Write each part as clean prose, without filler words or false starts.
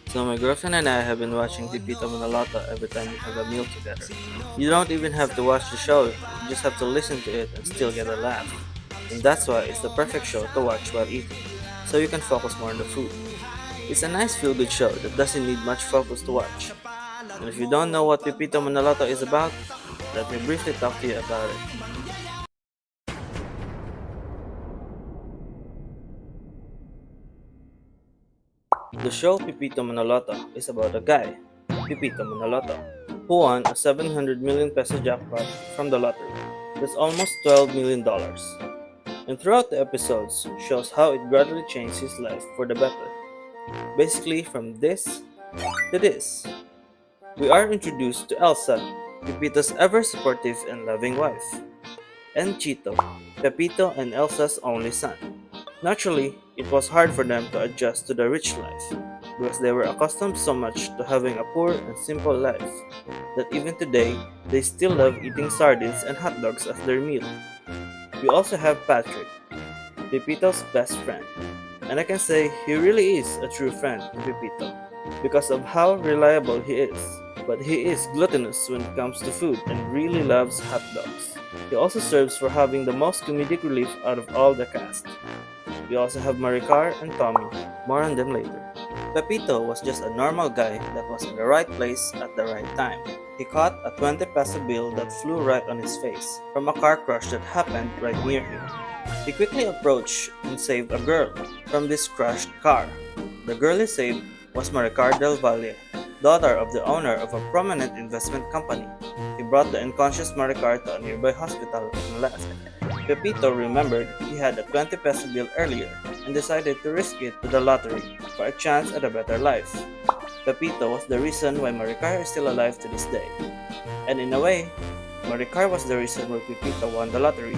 So my girlfriend and I have been watching Pepito Manaloto every time we have a meal together. You don't even have to watch the show, you just have to listen to it and still get a laugh. And that's why it's the perfect show to watch while eating, so you can focus more on the food. It's a nice feel-good show that doesn't need much focus to watch. And if you don't know what Pepito Manaloto is about, let me briefly talk to you about it. The show Pepito Manaloto is about a guy, Pepito Manaloto, who won a 700 million peso jackpot from the lottery. That's almost $12 million. And throughout the episodes shows how it gradually changed his life for the better. Basically from this to this. We are introduced to Elsa, Pepito's ever supportive and loving wife, and Chito, Pepito and Elsa's only son. Naturally, it was hard for them to adjust to the rich life, because they were accustomed so much to having a poor and simple life, that even today, they still love eating sardines and hot dogs as their meal. We also have Patrick, Pepito's best friend, and I can say he really is a true friend to Pepito, because of how reliable he is. But he is gluttonous when it comes to food and really loves hot dogs. He also serves for having the most comedic relief out of all the cast. We also have Maricar and Tommy. More on them later. Pepito was just a normal guy that was in the right place at the right time. He caught a 20 peso bill that flew right on his face from a car crash that happened right near him. He quickly approached and saved a girl from this crashed car. The girl he saved was Maricar del Valle, daughter of the owner of a prominent investment company. He brought the unconscious Maricar to a nearby hospital and left. Pepito remembered he had a 20 peso bill earlier and decided to risk it to the lottery for a chance at a better life. Pepito was the reason why Maricar is still alive to this day. And in a way, Maricar was the reason why Pepito won the lottery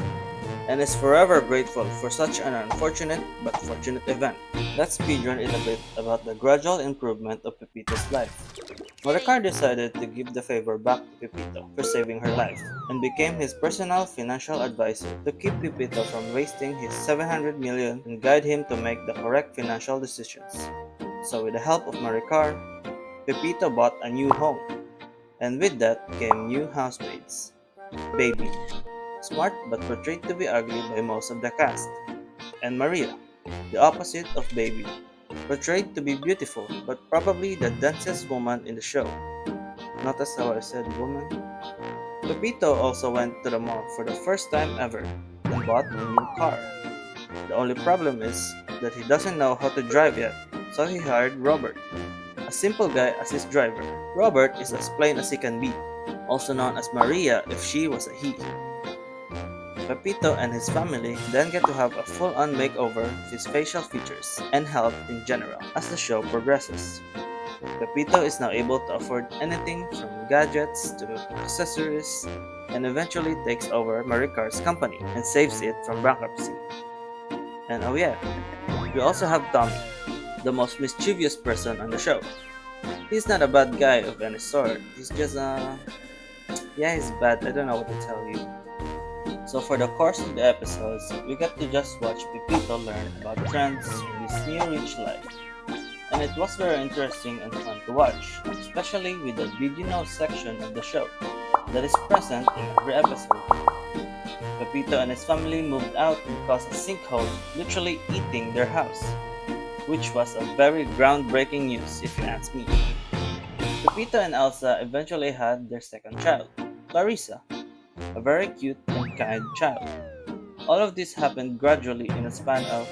and is forever grateful for such an unfortunate but fortunate event. Let's speedrun it a bit about the gradual improvement of Pepito's life. Maricar decided to give the favor back to Pepito for saving her life and became his personal financial advisor to keep Pepito from wasting his 700 million and guide him to make the correct financial decisions. So with the help of Maricar, Pepito bought a new home, and with that came new housemates. Baby, smart but portrayed to be ugly by most of the cast, and Maria, the opposite of Baby, portrayed to be beautiful but probably the densest woman in the show. Notice how I said woman? Pepito also went to the mall for the first time ever and bought a new car. The only problem is that he doesn't know how to drive yet, so he hired Robert, a simple guy as his driver. Robert is as plain as he can be, also known as Maria if she was a he. Pepito and his family then get to have a full-on makeover of his facial features and health in general as the show progresses. Pepito is now able to afford anything from gadgets to accessories and eventually takes over Maricar's company and saves it from bankruptcy. And oh yeah, we also have Tommy, the most mischievous person on the show. He's not a bad guy of any sort, he's just yeah, he's bad, I don't know what to tell you. So for the course of the episodes, we get to just watch Pepito learn about trends in this new rich life. And it was very interesting and fun to watch, especially with the Did You Know section of the show that is present in every episode. Pepito and his family moved out because a sinkhole literally eating their house, which was a very groundbreaking news if you ask me. Pepito and Elsa eventually had their second child, Clarissa, a very cute and kind child. All of this happened gradually in a span of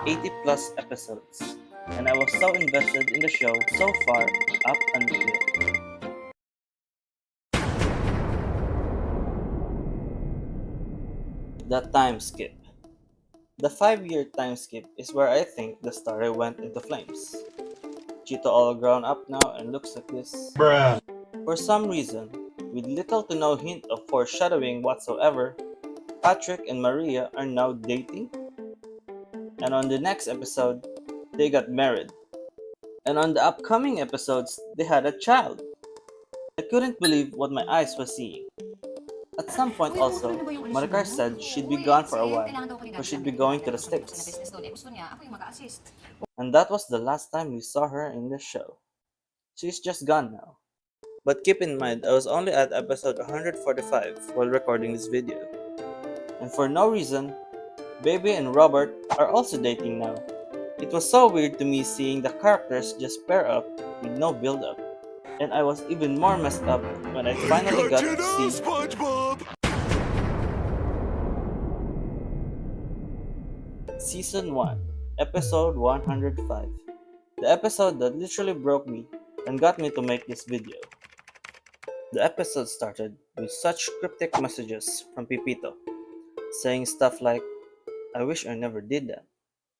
80 plus episodes, and I was so invested in the show so far up until the time skip. The 5-year time skip is where I think the story went into flames. Chito all grown up now and looks like this. Bruh. For some reason, with little to no hint of foreshadowing whatsoever, Patrick and Maria are now dating, and on the next episode, they got married. And on the upcoming episodes, they had a child. I couldn't believe what my eyes were seeing. At some point also, Maricar said she'd be gone for a while, because she'd be going to the States. And that was the last time we saw her in the show. She's just gone now. But keep in mind, I was only at episode 145 while recording this video. And for no reason, Baby and Robert are also dating now. It was so weird to me seeing the characters just pair up with no build up. And I was even more messed up when I finally got to see SpongeBob! Season 1, Episode 105. The episode that literally broke me and got me to make this video. The episode started with such cryptic messages from Pipito, saying stuff like, I wish I never did that,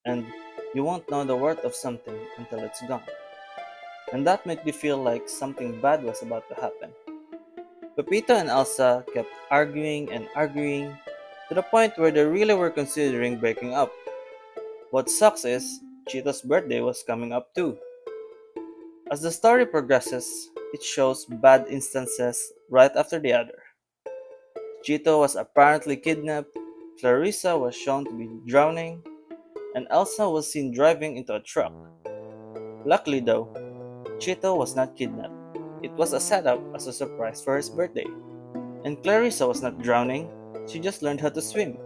and you won't know the worth of something until it's gone. And that made me feel like something bad was about to happen. Pepito and Elsa kept arguing and arguing to the point where they really were considering breaking up. What sucks is, Chito's birthday was coming up too. As the story progresses, it shows bad instances right after the other. Chito was apparently kidnapped, Clarissa was shown to be drowning, and Elsa was seen driving into a truck. Luckily though, Chito was not kidnapped. It was a setup as a surprise for his birthday. And Clarissa was not drowning, she just learned how to swim.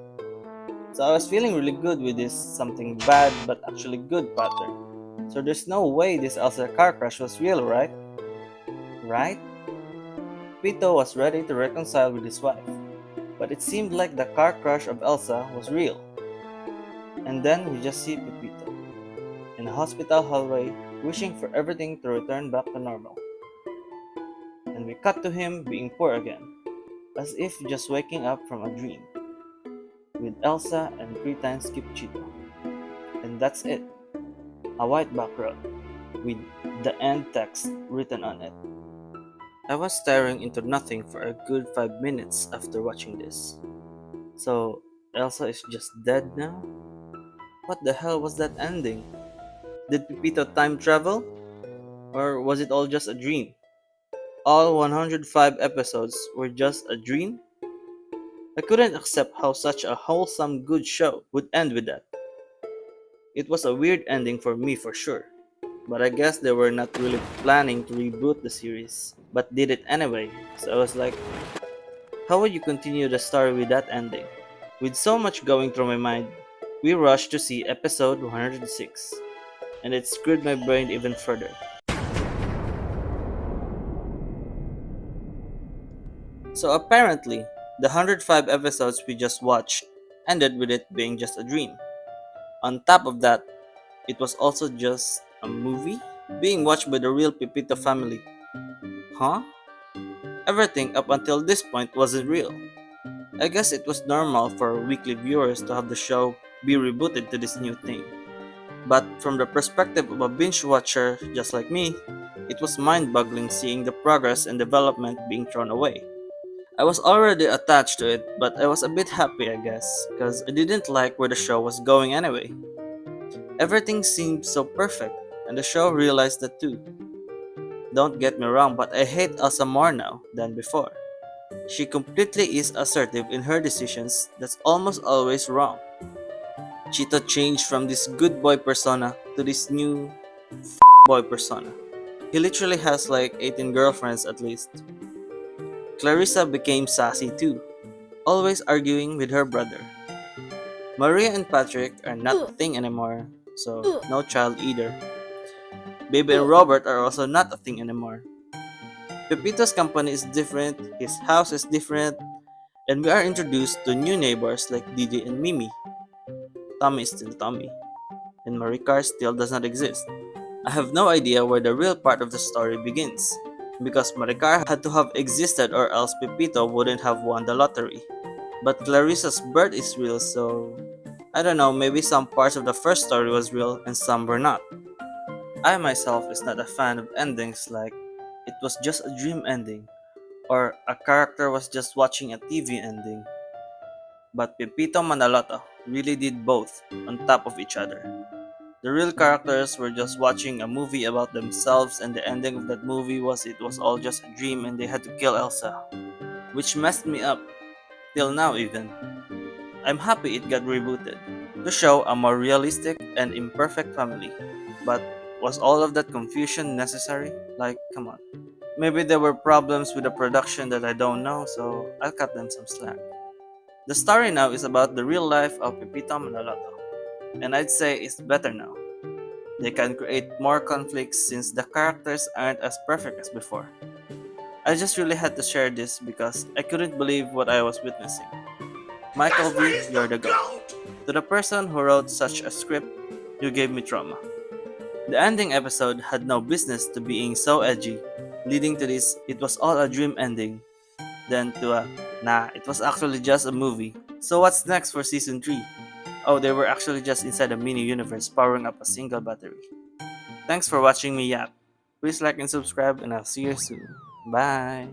So I was feeling really good with this something bad but actually good pattern. So there's no way this Elsa car crash was real, right? Right? Pito was ready to reconcile with his wife, but it seemed like the car crash of Elsa was real. And then we just see Pepito in a hospital hallway wishing for everything to return back to normal. And we cut to him being poor again, as if just waking up from a dream, with Elsa and 3 times skip Cheeto. And that's it. A white background with the end text written on it. I was staring into nothing for a good 5 minutes after watching this. So, Elsa is just dead now? What the hell was that ending? Did Pepito time travel? Or was it all just a dream? All 105 episodes were just a dream? I couldn't accept how such a wholesome good show would end with that. It was a weird ending for me for sure, but I guess they were not really planning to reboot the series, but did it anyway, so I was like, how would you continue the story with that ending? With so much going through my mind, we rushed to see episode 106, and it screwed my brain even further. So apparently, the 105 episodes we just watched ended with it being just a dream. On top of that, it was also just a movie being watched by the real Pepito family. Huh? Everything up until this point wasn't real. I guess it was normal for weekly viewers to have the show be rebooted to this new thing. But from the perspective of a binge watcher just like me, it was mind boggling seeing the progress and development being thrown away. I was already attached to it, but I was a bit happy, I guess, because I didn't like where the show was going anyway. Everything seemed so perfect, and the show realized that too. Don't get me wrong, but I hate Elsa more now than before. She completely is assertive in her decisions that's almost always wrong. Chito changed from this good boy persona to this new boy persona. He literally has like 18 girlfriends at least. Clarissa became sassy too, always arguing with her brother. Maria and Patrick are not a thing anymore, so no child either. Baby and Robert are also not a thing anymore. Pepito's company is different, his house is different, and we are introduced to new neighbors like Didi and Mimi. Tommy is still Tommy, and Maricar still does not exist. I have no idea where the real part of the story begins, because Maricar had to have existed or else Pepito wouldn't have won the lottery. But Clarissa's birth is real, so I don't know, maybe some parts of the first story was real and some were not. I myself is not a fan of endings like it was just a dream ending or a character was just watching a TV ending. But Pepito Manaloto really did both on top of each other. The real characters were just watching a movie about themselves and the ending of that movie was it was all just a dream and they had to kill Elsa. Which messed me up, till now even. I'm happy it got rebooted to show a more realistic and imperfect family. But Was all of that confusion necessary? Like, come on. Maybe there were problems with the production that I don't know, so I'll cut them some slack. The story now is about the real life of Pepito Manaloto, and I'd say it's better now. They can create more conflicts since the characters aren't as perfect as before. I just really had to share this because I couldn't believe what I was witnessing. Michael V, you're the GOAT. To the person who wrote such a script, you gave me trauma. The ending episode had no business to being so edgy, leading to this it was all a dream ending, then to a nah, it was actually just a movie. So what's next for season 3? Oh, they were actually just inside a mini universe powering up a single battery. Thanks for watching me yap. Please like and subscribe and I'll see you soon. Bye.